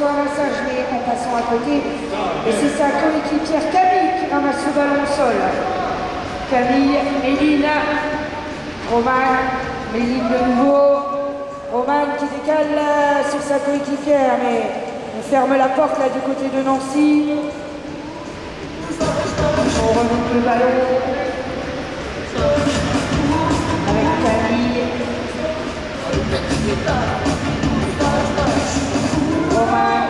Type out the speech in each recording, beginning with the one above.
reçoit un massage, mais en passant à côté. Et c'est sa coéquipière Camille qui ramasse le ballon au sol. Camille, Méline, Roman, Méline de nouveau. Roman qui décale là sur sa coéquipière, mais on ferme la porte là du côté de Nancy. On remonte le ballon avec Camille. Roman.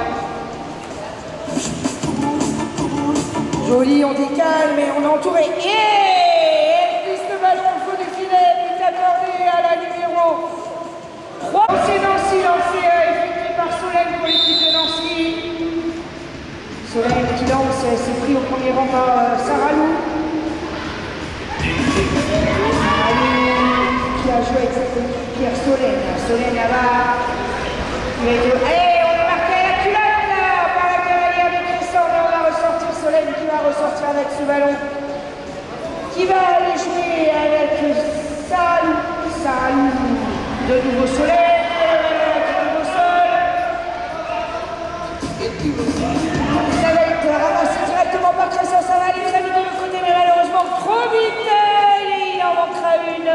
Joli, on décale, mais on est entouré. Et elle glisse le ballon au fond du filet, but accordé à la numéro 3. C'est Nancy, lancé effectué par Solène pour l'équipe de Nancy. Solène qui lance, s'est pris au premier rang par Sarah Lou. Sarah Lou qui a joué avec sa coéquipière Solène. Solène là-bas. On a marqué à la culotte là, par la cavalière de Cresson, mais on va ressortir Solène qui va ressortir avec ce ballon. Qui va aller jouer avec Sarah Lou. De nouveau Solène, qui tombe au sol. Ça va être ramassé directement par Cresson, ça va aller très vite de l'autre côté, mais malheureusement trop vite, il en manquera une.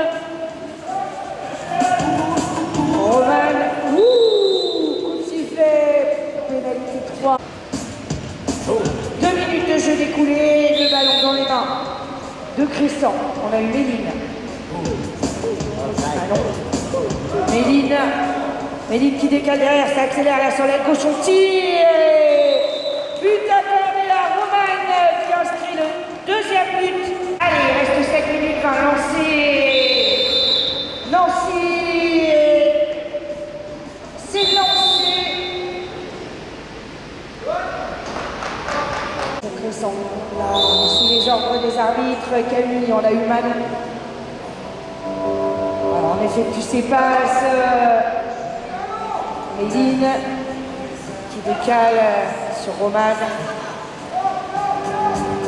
Roman, coup de sifflet, pénalité 3. 2 minutes de jeu découlé, le ballon dans les mains de Cresson. On a eu Méline. Méline qui décale derrière, ça accélère là sur l'aile gauche, on tire. But accordé à Roman qui inscrit le deuxième but. Allez, il reste 7 minutes, 20 lancé. Nancy, c'est lancé. Cresson, là, sous les ordres des arbitres, Camille, on a eu Manon. Alors, on effectue ses passes. Méline qui décale sur Roman.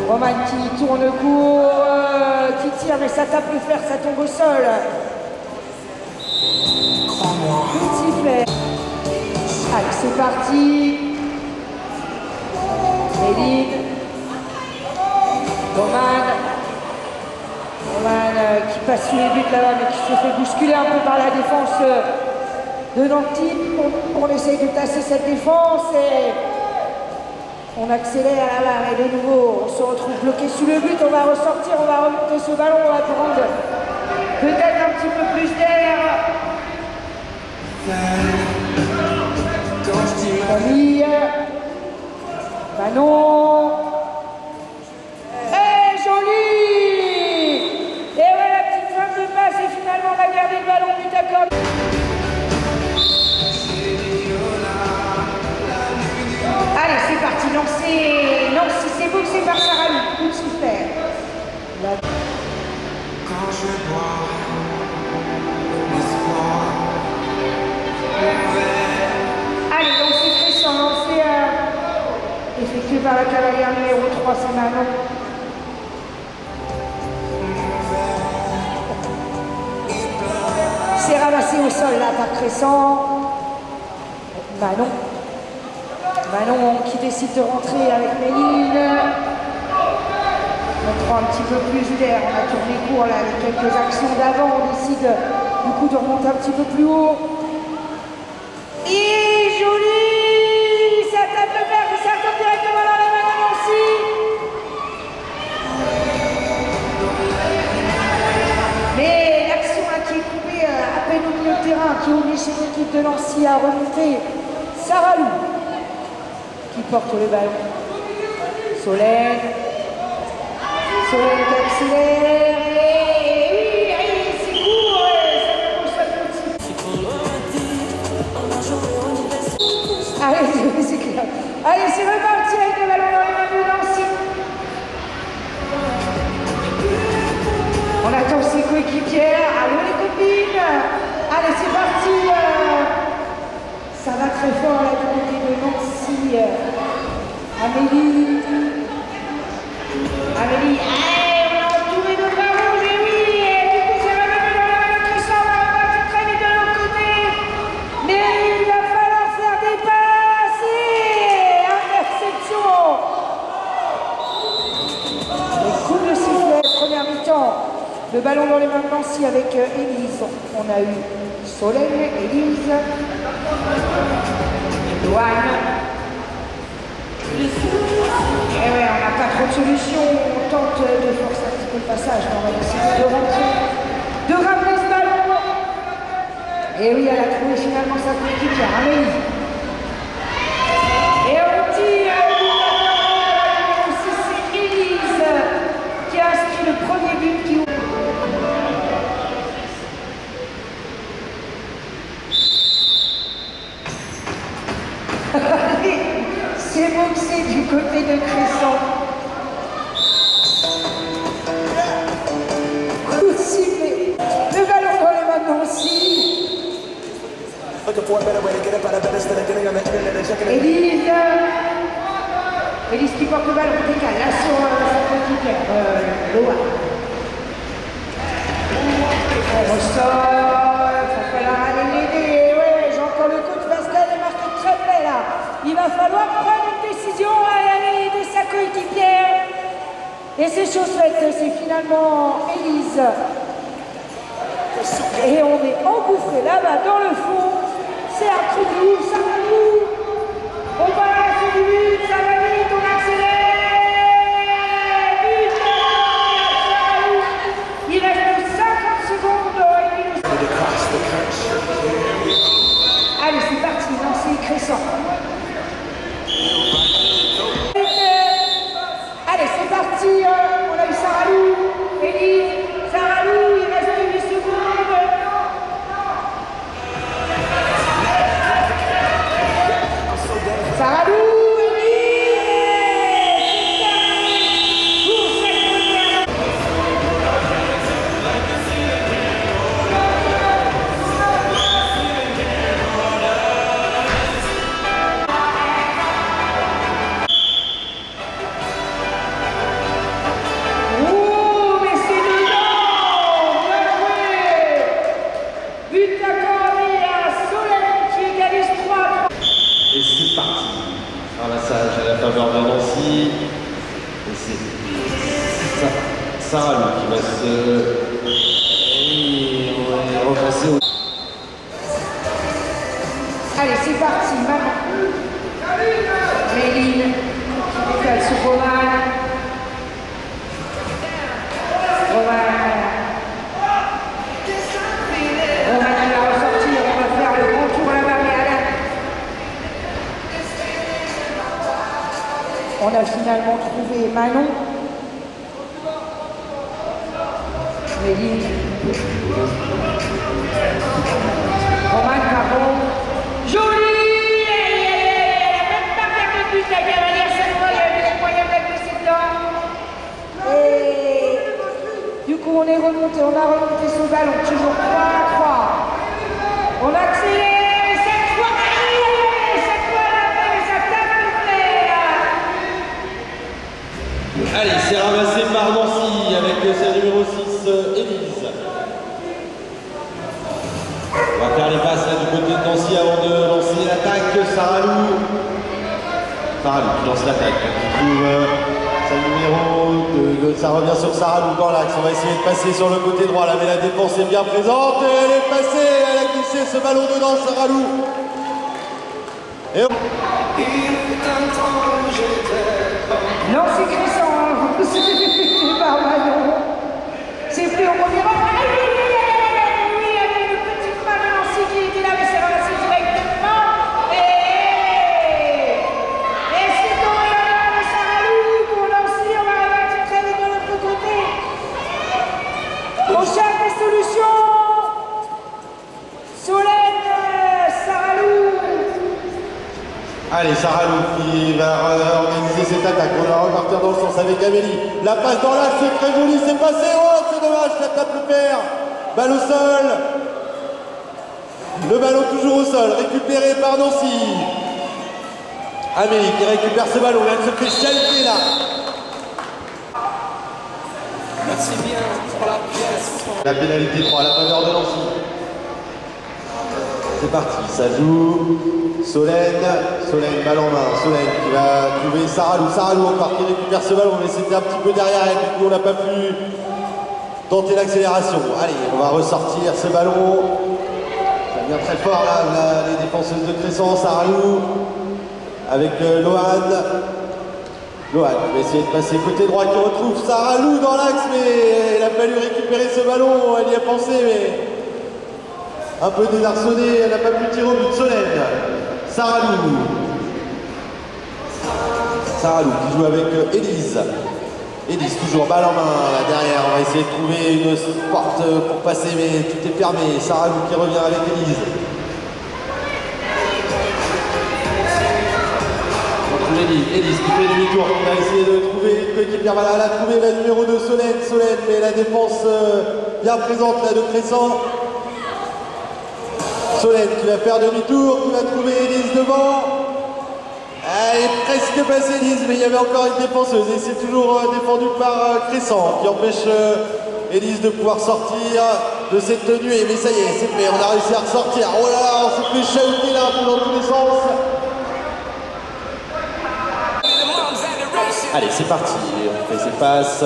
Roman qui tourne court, qui tire, mais ça tape le fer, ça tombe au sol. Coup de sifflet. Allez, c'est parti. Méline. Roman qui passe sous les buts là-bas, mais qui se fait bousculer un peu par la défense de Nancy. On essaye de tasser cette défense et on accélère là-bas. Et de nouveau, on se retrouve bloqué sous le but. On va ressortir, on va remonter ce ballon, on va prendre peut-être un petit peu plus d'air. Camille, Manon. Finalement, on va garder le ballon, but accordé. Allez, c'est parti, lancé. Nancy, c'est boxé par Sarah Lou. Coup de sifflet. Quand je bois l'espoir. Allez, donc c'est Cresson, lancé effectué par la cavalière numéro 3, c'est Manon. C'est ramassé au sol là par Cresson. Manon qui décide de rentrer avec Méline. On prend un petit peu plus d'air, on a tourné court là avec quelques actions d'avant, on décide du coup de remonter un petit peu plus haut. Et joli, ça tape le fer, ça tombe directement dans la main de Nancy. Mais l'action là qui est coupée à peine au milieu de terrain, qui oblige l'équipe de Nancy à remonter. Sarah Lou qui porte le ballon. Solène qui accélère. Et c'est court, ça me pose ça. Allez, c'est clair. Allez, c'est reparti avec le ballon dans les mains de Nancy. On attend ses coéquipières. Allô les copines. Allez, c'est parti. Ça va très fort là du côté de Nancy. Amélie. Allez, on a entouré de ballons, et oui, et du coup c'est revenu dans la main de Cresson, on va repartir très vite de l'autre côté. Mais il va falloir faire des passes, et ballon dans les mains de Nancy avec Élise. On a eu Solène, Élise, Loane. Et ouais, on n'a pas trop de solutions. On tente de forcer un petit peu le passage, mais on va essayer de rentrer, de ramener ce ballon. Et oui, elle a trouvé finalement sa coéquipière, Amélie. Et on dit numéro 6, c'est Élise qui a inscrit le premier but qui ouvre. C'est boxé du côté de Cresson. Coup ciblé. Le ballon dans les mains de Nancy. Élise qui porte le ballon, décale là sur sa coéquipière, Loa. On ressort, il va falloir aller l'aider. Ouais, j'ai encore le coup de Pascal et marqué Tremblay là. Il va falloir prendre une décision et aller aider sa coéquipière. Et c'est chose faite, c'est finalement Élise. Et on est engouffré là-bas dans le fond. C'est un truc de ouf, ça va nous. On va à la fin du but, ça va vite, on accélère. But, il reste 50 secondes. Allez, c'est parti, Nancy Cresson. Allez, c'est parti. On a eu Saralou, Élise, Saralou, il reste 8 secondes. Saralou, Saralou qui va se repasser au... Allez, c'est parti, maman. Méline qui décale sur Roman. Roman qui va ressortir, on va faire le grand tour là-bas, mais Alain. On a finalement trouvé Manon. Méline. Roman, pardon. Jolie! Elle a même pas perdu de but, la cavalière Sanois, il y avait les moyens de la glisser dedans. Et du coup, on est remonté, on a remonté son ballon, toujours 3-3. On accélère, et cette fois, ça tape le fer. Allez, c'est ramassé par Nancy avec sa numéro 6, Élise. On va faire les passes là du côté de Nancy avant de lancer l'attaque. Saralou qui lance l'attaque, qui trouve sa numéro 2. Ça revient sur Saralou dans l'axe. On va essayer de passer sur le côté droit là, mais la défense est bien présente. Et elle est passée, elle a glissé ce ballon dedans, Saralou. Et Nancy Cresson, c'est par Manon. C'est plus au premier rang. Oui, avec une petite main de Nancy qui était là, mais c'est ramassé directement. Et c'est tombé dans la main de Saralou pour Nancy. On va remettre très vite de l'autre côté. On cherche des solutions. Solène, Saralou. allez, Saralou qui va organiser cette attaque. On va repartir dans le sens avec Amélie. La passe dans l'axe, c'est très joli, c'est passé. Oh, c'est dommage, ça tape le fer. Balle au sol. Le ballon toujours au sol, récupéré par Nancy. Amélie qui récupère ce ballon. Elle se fait chalter là. La pénalité 3 à la faveur de Nancy. C'est parti, ça joue. Solène, balle en main. Solène qui va trouver Saralou encore qui récupère ce ballon, mais c'était un petit peu derrière elle, du coup on n'a pas pu tenter l'accélération. Allez, on va ressortir ce ballon. Ça vient très fort là, les défenseuses de Cresson. Saralou avec Lohan. Lohan va essayer de passer côté droit qui retrouve Saralou dans l'axe, mais il a fallu récupérer ce ballon. Elle y a pensé, mais un peu désarçonnée. Elle n'a pas pu tirer au but. Solène. Saralou. Saralou qui joue avec Élise. Élise toujours balle en main là derrière. On va essayer de trouver une porte pour passer, mais tout est fermé. Saralou qui revient avec Élise. Élise qui fait demi-tour, qui va essayer de trouver une coéquipière. Voilà, elle a trouvé la numéro 2, Solène, mais la défense bien présente là de Cresson. Solène qui va faire demi-tour, qui va trouver Élise devant. Elle est presque passée Élise, mais il y avait encore une défenseuse et c'est toujours défendu par Cresson qui empêche Élise de pouvoir sortir de cette tenue. Mais ça y est, c'est fait, on a réussi à ressortir. Oh là là, on s'est fait chahuter là un peu dans tous les sens. Allez, c'est parti, on fait ses passes.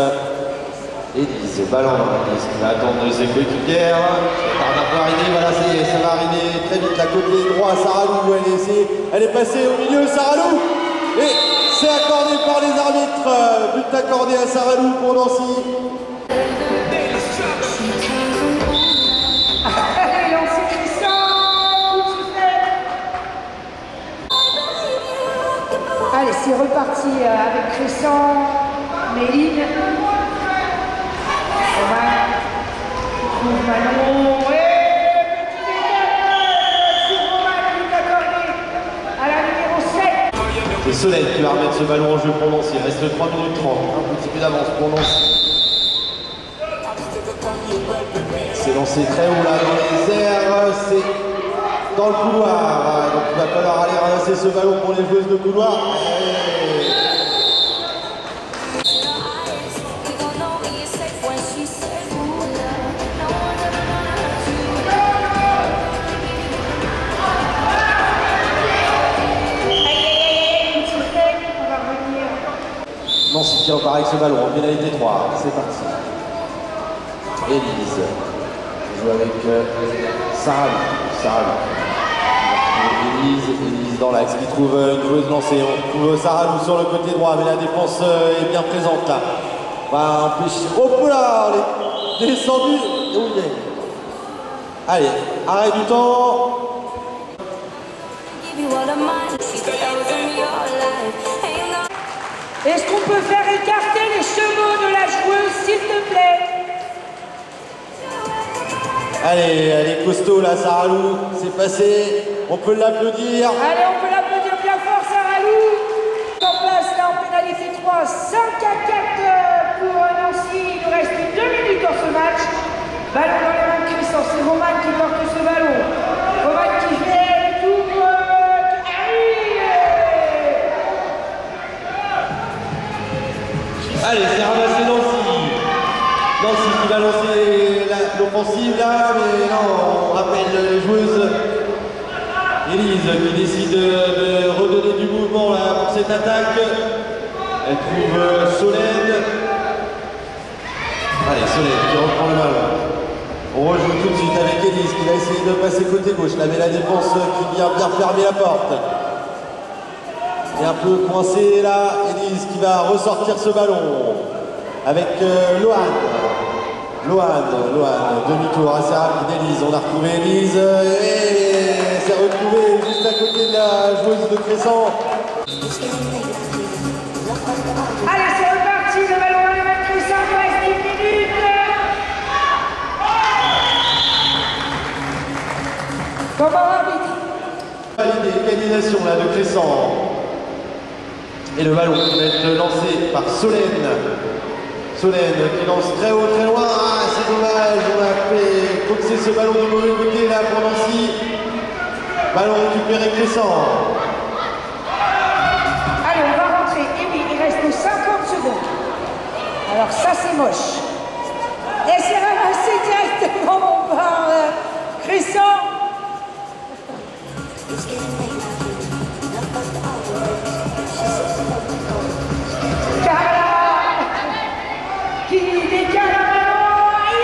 Élise, ballon, Élise qui va attendre ses coéquipières. Ça tarde un peu à arriver, voilà, ça va arriver très vite. La côté droit, Saralou, elle est passée au milieu, Saralou. Et c'est accordé par les arbitres. But accordé à Saralou pour Nancy. Allez, c'est reparti avec Cresson, Méline. Manon, petit décalage, c'est Romain qui est accordé à la numéro 7. C'est Solène qui va remettre ce ballon en jeu pour Nancy. Il reste 3 minutes 30, un petit peu d'avance pour Nancy. C'est lancé très haut là dans les airs, c'est dans le couloir. Donc il va falloir aller ramasser ce ballon pour les joueuses de couloir. Nancy qui repart avec ce ballon en pénalité 3, c'est parti. Élise joue avec Saralou. Élise dans l'axe qui trouve une joueuse lancée. On trouve Saralou sur le côté droit, mais la défense est bien présente là. On va empêcher. Oh là, elle est descendue. Allez, arrêt du temps. Est-ce qu'on peut faire écarter les chevaux de la joueuse, s'il te plaît? Allez, elle est costaud là, Saralou. C'est passé. On peut l'applaudir. Allez, on peut l'applaudir bien fort, Saralou. En place là en pénalité 3, 5 à 4 pour Nancy. Il nous reste 2 minutes dans ce match. Ballon dans les mains de Cresson. C'est Romain qui porte ce ballon. Romain qui fait le tour. Allez, c'est ramassé Nancy. Nancy qui va lancer l'offensive là, mais non, on rappelle les joueuses. Élise qui décide de redonner du mouvement là pour cette attaque. Elle trouve Solène. Allez, Solène qui reprend le ballon. On rejoue tout de suite avec Élise qui va essayer de passer côté gauche. Là, mais la défense qui vient bien fermer la porte. Et un peu coincé là, Élise qui va ressortir ce ballon avec Lohan, demi-tour assez rapide d'Élise. On a retrouvé Élise et s'est retrouvée juste à côté de la joueuse de Cresson. Allez, c'est reparti, le ballon dans les mains de Cresson, il reste 1 minute. Comment arbitre? Égalisation là de Cresson. Et le ballon qui va être lancé par Solène. Solène qui lance très haut, très loin. Ah, c'est dommage, on a fait boxer ce ballon du mauvais côté là pour Nancy. Ballon récupéré Cresson. Allez, on va rentrer. Et oui, il reste 50 secondes. Alors ça, c'est moche. Et c'est ramassé directement par Cresson. Qui décale un ballon.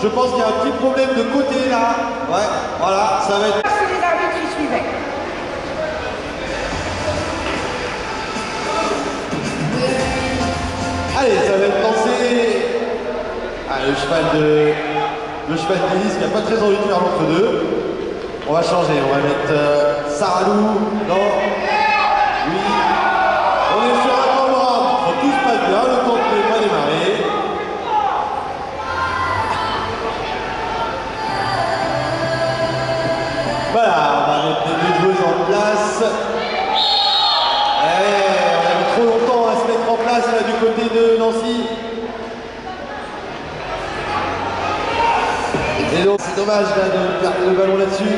Je pense qu'il y a un petit problème de côté là. Ouais, voilà, ça va être... C'est les arbitres qui suivaient. Allez, ça va être lancé. Ah, le cheval de Denise qui n'a pas très envie de faire l'entre-deux. On va changer, on va mettre Saralou. Non. Oui. On est sur un grand round. Tout se passe bien, le temps n'est pas démarré. Voilà, on va mettre les deux joueuses en place. On a mis trop longtemps à se mettre en place là du côté de Nancy. Et donc c'est dommage là, de perdre le ballon là-dessus.